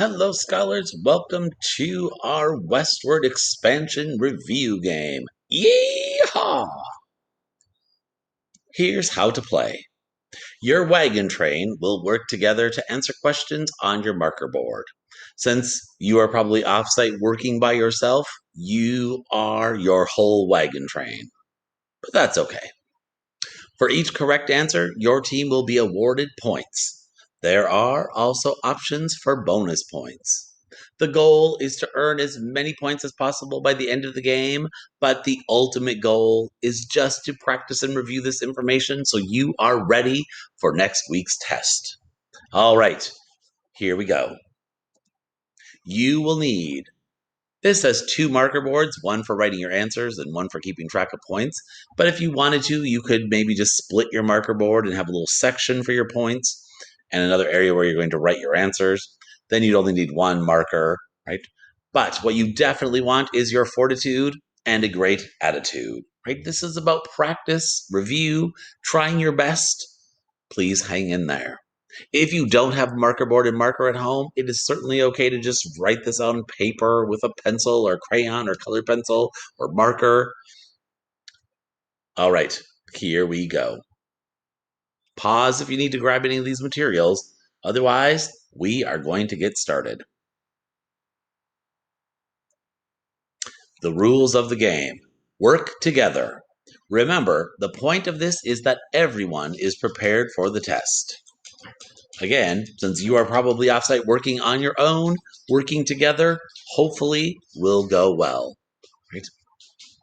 Hello, scholars. Welcome to our Westward Expansion review game. Yeehaw! Here's how to play. Your wagon train will work together to answer questions on your marker board. Since you are probably offsite working by yourself, you are your whole wagon train. But that's okay. For each correct answer, your team will be awarded points. There are also options for bonus points. The goal is to earn as many points as possible by the end of the game, but the ultimate goal is just to practice and review this information so you are ready for next week's test. All right, here we go. You will need this has two marker boards, one for writing your answers and one for keeping track of points. But if you wanted to, you could maybe just split your marker board and have a little section for your points and another area where you're going to write your answers. Then you'd only need one marker, right? But what you definitely want is your fortitude and a great attitude, right? This is about practice, review, trying your best. Please hang in there. If you don't have marker board and marker at home, it is certainly okay to just write this on paper with a pencil or crayon or colored pencil or marker. All right, here we go. Pause if you need to grab any of these materials. Otherwise, we are going to get started. The rules of the game. Work together. Remember, the point of this is that everyone is prepared for the test. Again, since you are probably offsite working on your own, working together, hopefully will go well. Right?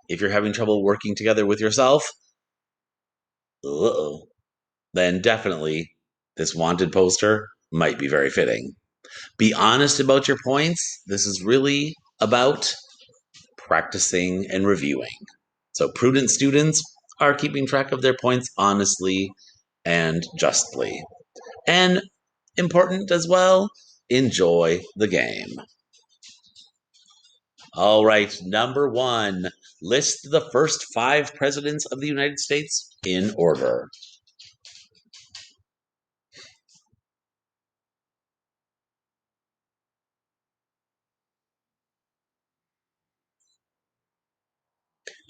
If you're having trouble working together with yourself, then definitely this wanted poster might be very fitting. Be honest about your points. This is really about practicing and reviewing. So prudent students are keeping track of their points honestly and justly. And important as well, enjoy the game. All right, number one, list the first 5 presidents of the United States in order.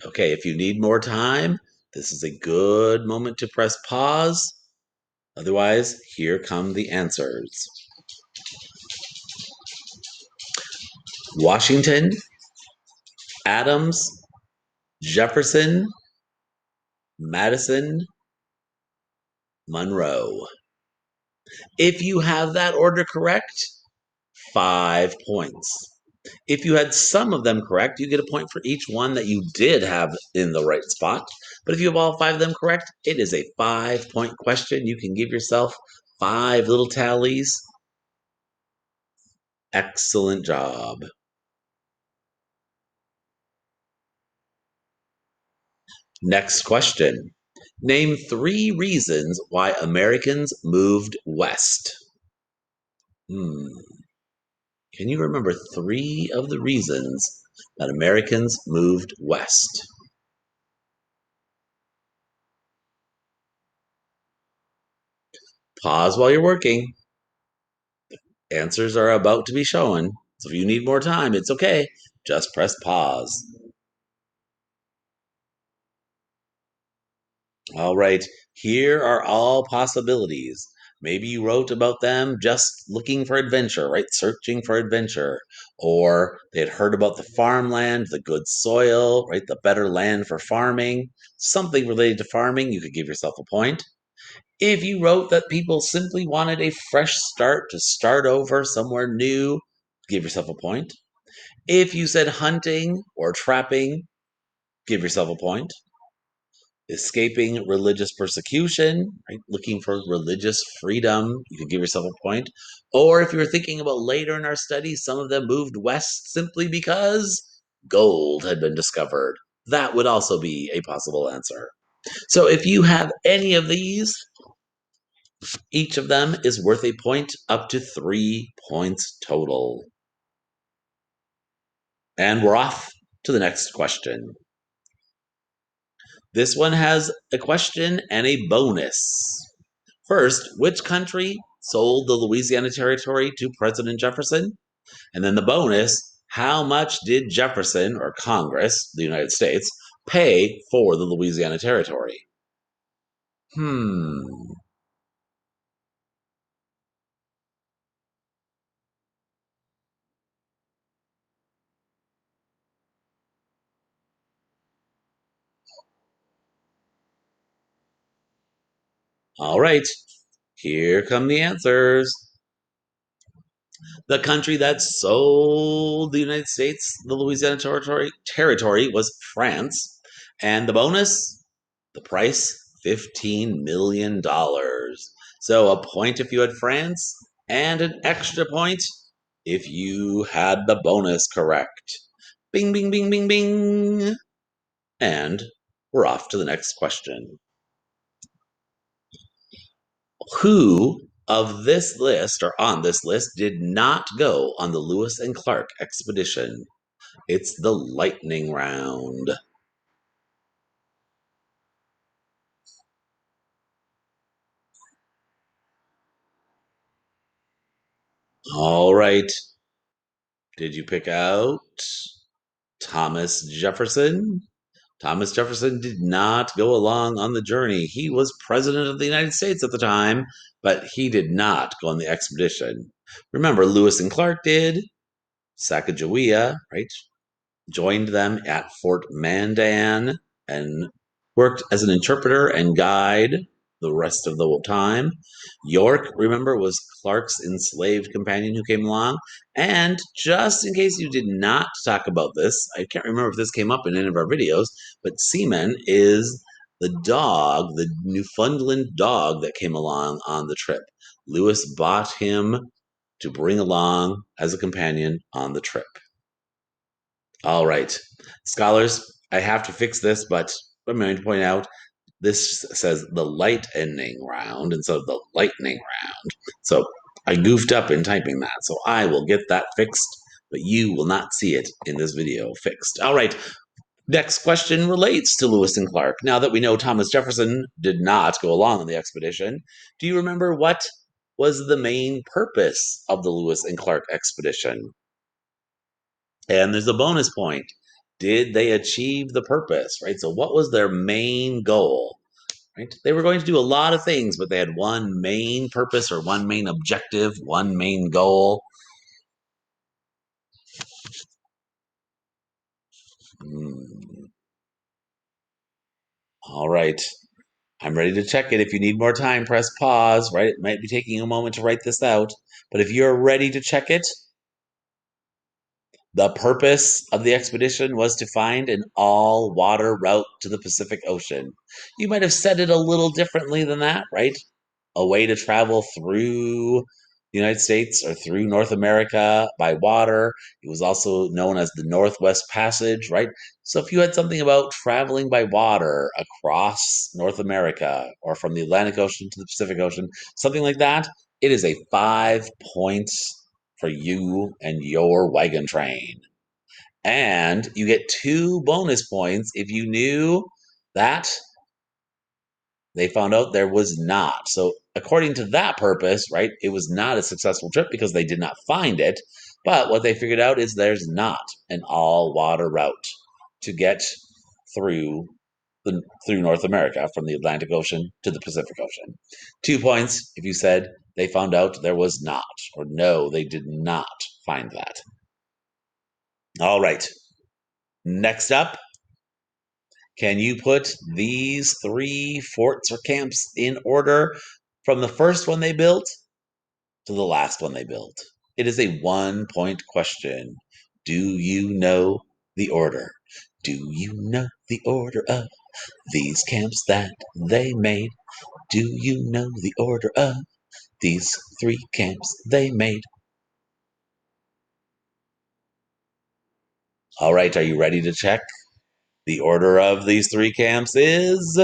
Okay, if you need more time, this is a good moment to press pause. Otherwise, here come the answers. Washington, Adams, Jefferson, Madison, Monroe. If you have that order correct, 5 points. If you had some of them correct, you get a point for each one that you did have in the right spot. But if you have all 5 of them correct, it is a 5-point question. You can give yourself 5 little tallies. Excellent job. Next question. Name 3 reasons why Americans moved west. Can you remember 3 of the reasons that Americans moved west? Pause while you're working. Answers are about to be shown, so if you need more time, it's okay. Just press pause. All right, here are all possibilities. Maybe you wrote about them just looking for adventure, right? Searching for adventure. Or they had heard about the farmland, the good soil, right? The better land for farming. Something related to farming, you could give yourself a point. If you wrote that people simply wanted a fresh start to start over somewhere new, give yourself a point. If you said hunting or trapping, give yourself a point. Escaping religious persecution, right? Looking for religious freedom, you could give yourself a point. Or if you were thinking about later in our study, some of them moved west simply because gold had been discovered. That would also be a possible answer. So if you have any of these, each of them is worth a point, up to 3 points total. And we're off to the next question. This one has a question and a bonus. First, which country sold the Louisiana Territory to President Jefferson? And then the bonus, how much did Jefferson or Congress, the United States, pay for the Louisiana Territory? Hmm. All right, here come the answers. The country that sold the United States the Louisiana territory was France. And the bonus, the price, $15 million. So a point if you had France, and an extra point if you had the bonus correct. Bing, bing, bing, bing, bing. And we're off to the next question. Who of this list or on this list did not go on the Lewis and Clark expedition? It's the lightning round. All right. Did you pick out Thomas Jefferson? Thomas Jefferson did not go along on the journey. He was president of the United States at the time, but he did not go on the expedition. Remember, Lewis and Clark did. Sacagawea, right? Joined them at Fort Mandan and worked as an interpreter and guide the rest of the time. York, remember, was Clark's enslaved companion who came along. And just in case you did not talk about this, I can't remember if this came up in any of our videos, but Seaman is the dog, the Newfoundland dog that came along on the trip. Lewis bought him to bring along as a companion on the trip. All right. Scholars, I have to fix this, but I'm going to point out this says the lightning round instead of the lightning round. So I goofed up in typing that. So I will get that fixed, but you will not see it in this video fixed. All right. Next question relates to Lewis and Clark. Now that we know Thomas Jefferson did not go along on the expedition, do you remember what was the main purpose of the Lewis and Clark expedition? And there's a bonus point. Did they achieve the purpose, right? So, what was their main goal, right? They were going to do a lot of things, but they had one main purpose or one main objective, one main goal. Hmm. All right. I'm ready to check it. If you need more time, press pause, right? It might be taking a moment to write this out. But if you're ready to check it, the purpose of the expedition was to find an all water route to the Pacific Ocean. You might have said it a little differently than that, right? A way to travel through the United States or through North America by water. It was also known as the Northwest Passage, right? So if you had something about traveling by water across North America or from the Atlantic Ocean to the Pacific Ocean, something like that, it is a 5 points for you and your wagon train. And you get 2 bonus points if you knew that they found out there was not. So, according to that purpose, right, it was not a successful trip because they did not find it. But what they figured out is there's not an all water route to get through through North America from the Atlantic Ocean to the Pacific Ocean. 2 points if you said they found out there was not, or no, they did not find that. All right. Next up, can you put these 3 forts or camps in order from the first one they built to the last one they built? It is a 1 point question. Do you know the order? Do you know the order of these camps that they made? Do you know the order of these 3 camps they made? All right, are you ready to check? The order of these 3 camps is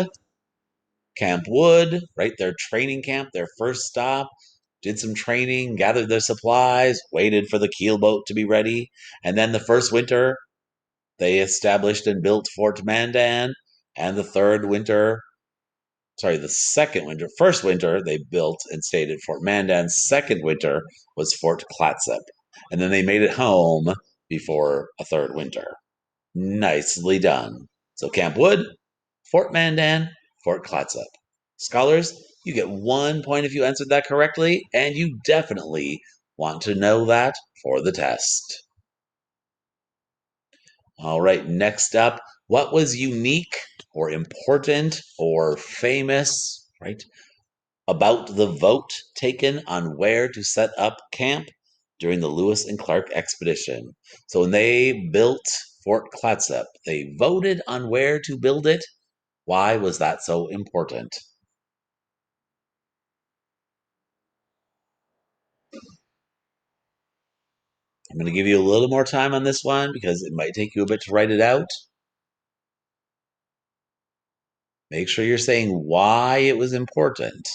Camp Wood, right? Their training camp, their first stop. Did some training, gathered their supplies, waited for the keelboat to be ready. And then the first winter, they established and built Fort Mandan. And the third winter, sorry, the second winter. First winter they built and stayed at Fort Mandan. Second winter was Fort Clatsop. And then they made it home before a third winter. Nicely done. So Camp Wood, Fort Mandan, Fort Clatsop. Scholars, you get 1 point if you answered that correctly, and you definitely want to know that for the test. All right, next up, what was unique or important or famous, right, about the vote taken on where to set up camp during the Lewis and Clark expedition? So when they built Fort Clatsop, they voted on where to build it. Why was that so important? I'm going to give you a little more time on this one because it might take you a bit to write it out. Make sure you're saying why it was important.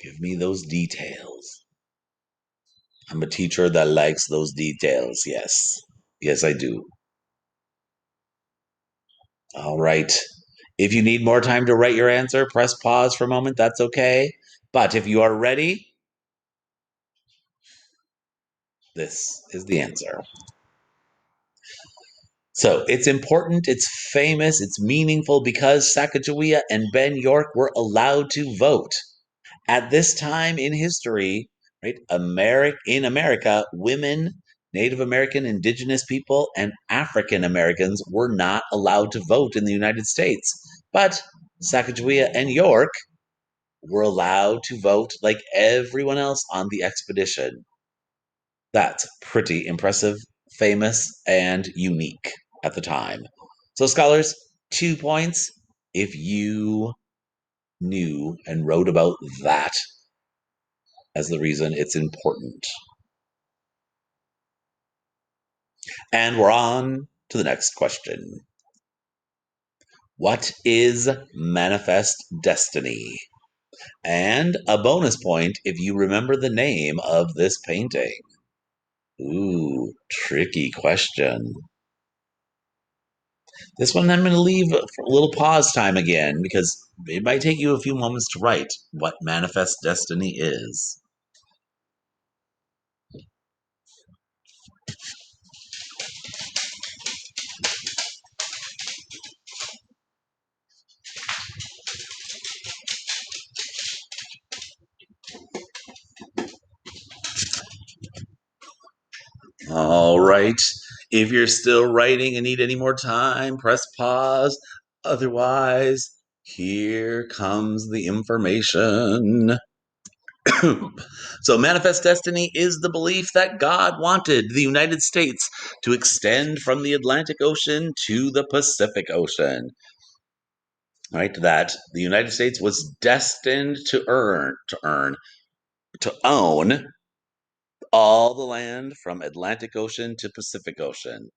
Give me those details. I'm a teacher that likes those details. Yes. Yes, I do. All right. If you need more time to write your answer, press pause for a moment. That's okay. But if you are ready, this is the answer. So it's important, it's famous, it's meaningful because Sacagawea and Ben York were allowed to vote. At this time in history, right, in America, women, Native American, Indigenous people, and African Americans were not allowed to vote in the United States. But Sacagawea and York were allowed to vote like everyone else on the expedition. That's pretty impressive, famous, and unique at the time. So, scholars, 2 points if you knew and wrote about that as the reason it's important. And we're on to the next question. What is manifest destiny? And a bonus point if you remember the name of this painting. Ooh, tricky question. This one I'm going to leave for a little pause time again because it might take you a few moments to write what manifest destiny is. All right. If you're still writing and need any more time, press pause. Otherwise, here comes the information. So, manifest destiny is the belief that God wanted the United States to extend from the Atlantic Ocean to the Pacific Ocean. Right? That the United States was destined to own all the land from Atlantic Ocean to Pacific Ocean.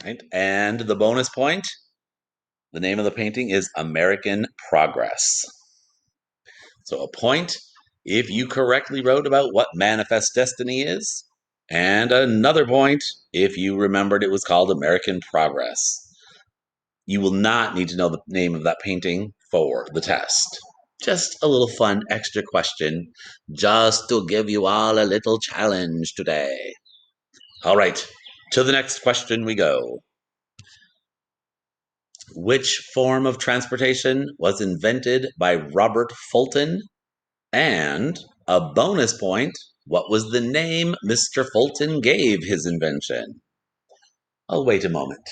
Right? And the bonus point, the name of the painting is American Progress. So a point if you correctly wrote about what manifest destiny is, and another point if you remembered it was called American Progress. You will not need to know the name of that painting for the test. Just a little fun extra question, just to give you all a little challenge today. All right, to the next question we go. Which form of transportation was invented by Robert Fulton? And a bonus point, what was the name Mr. Fulton gave his invention? I'll wait a moment.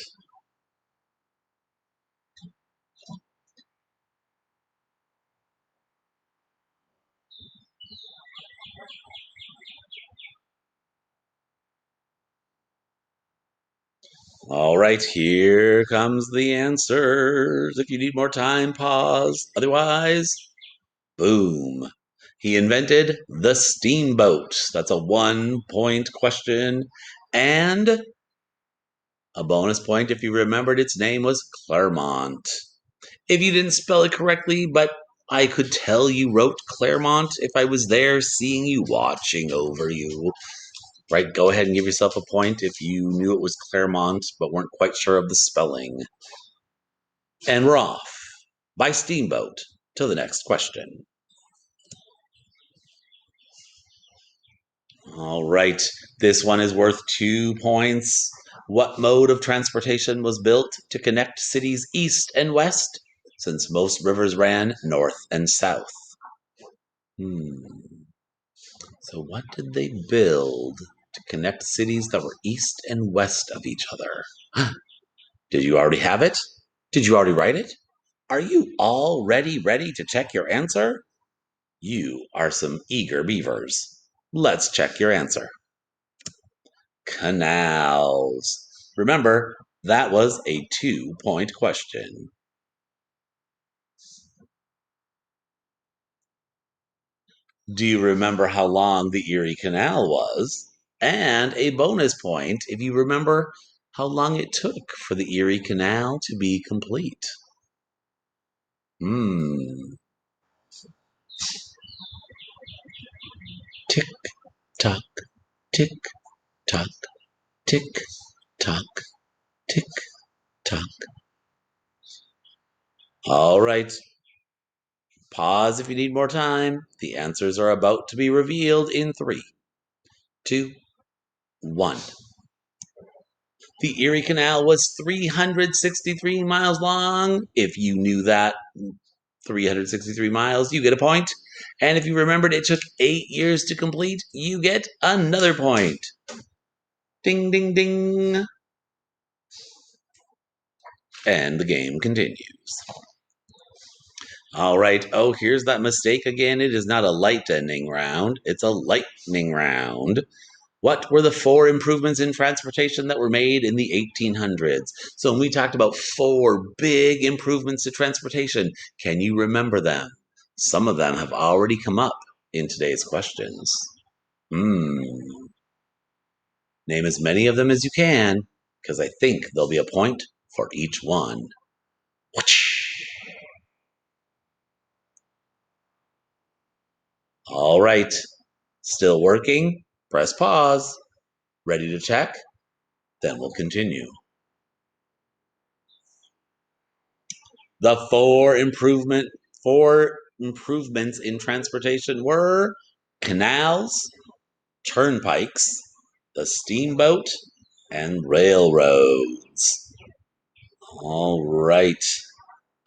All right, here comes the answers. If you need more time, pause. Otherwise, boom. He invented the steamboat. That's a 1 point question. And a bonus point if you remembered its name was Clermont. If you didn't spell it correctly, but I could tell you wrote Claremont if I was there seeing you, watching over you. Right, go ahead and give yourself a point if you knew it was Claremont but weren't quite sure of the spelling. And we're off by steamboat to the next question. All right, this one is worth 2 points. What mode of transportation was built to connect cities east and west, since most rivers ran north and south? So, what did they build to connect cities that were east and west of each other? Did you already have it? Did you already write it? Are you already ready to check your answer? You are some eager beavers. Let's check your answer. Canals. Remember, that was a 2-point question. Do you remember how long the Erie Canal was? And a bonus point if you remember how long it took for the Erie Canal to be complete. Tick tock, tick tock, tick tock, tick tock. All right. Pause if you need more time. The answers are about to be revealed in 3, 2, 1. The Erie Canal was 363 miles long. If you knew that 363 miles, you get a point. And if you remembered it took 8 years to complete, you get another point. Ding, ding, ding. And the game continues. All right. Oh, here's that mistake again. It is not a lightning round, it's a lightning round. What were the 4 improvements in transportation that were made in the 1800s? So, when we talked about 4 big improvements to transportation, can you remember them? Some of them have already come up in today's questions. Name as many of them as you can, because I think there'll be a point for each one. All right. Still working? Press pause. Ready to check? Then we'll continue. The 4 improvements in transportation were canals, turnpikes, the steamboat, and railroads. All right.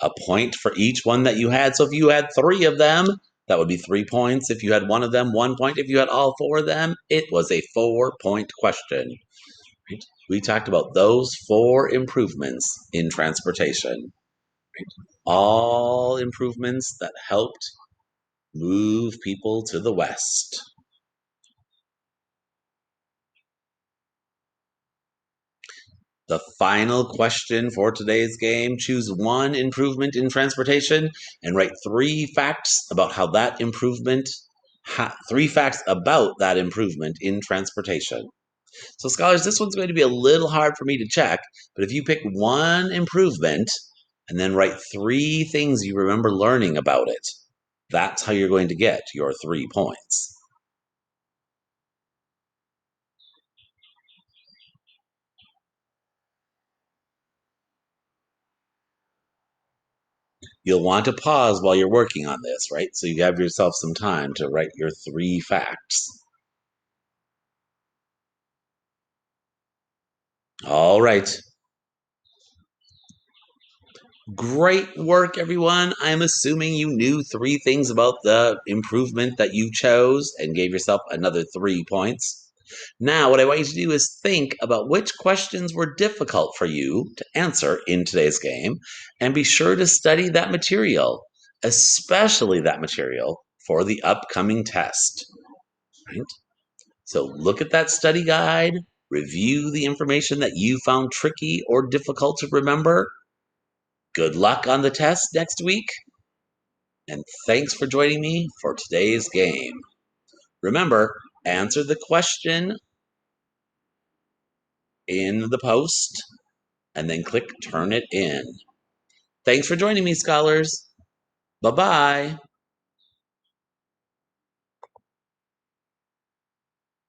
A point for each one that you had. So if you had 3 of them, that would be 3 points. If you had 1 of them, 1 point. If you had all 4 of them, it was a 4-point question. Right? We talked about those 4 improvements in transportation. Right? All improvements that helped move people to the west. The final question for today's game: choose 1 improvement in transportation and write 3 facts about how that improvement 3 facts about that improvement in transportation. So, scholars, this one's going to be a little hard for me to check, but if you pick 1 improvement and then write 3 things you remember learning about it, that's how you're going to get your 3 points. You'll want to pause while you're working on this, right? So you have yourself some time to write your 3 facts. All right. Great work, everyone. I'm assuming you knew 3 things about the improvement that you chose and gave yourself another 3 points. Now, what I want you to do is think about which questions were difficult for you to answer in today's game, and be sure to study that material, especially that material for the upcoming test. Right? So look at that study guide, review the information that you found tricky or difficult to remember. Good luck on the test next week, and thanks for joining me for today's game. Remember, answer the question in the post and then click Turn It In. Thanks for joining me, scholars. Bye-bye.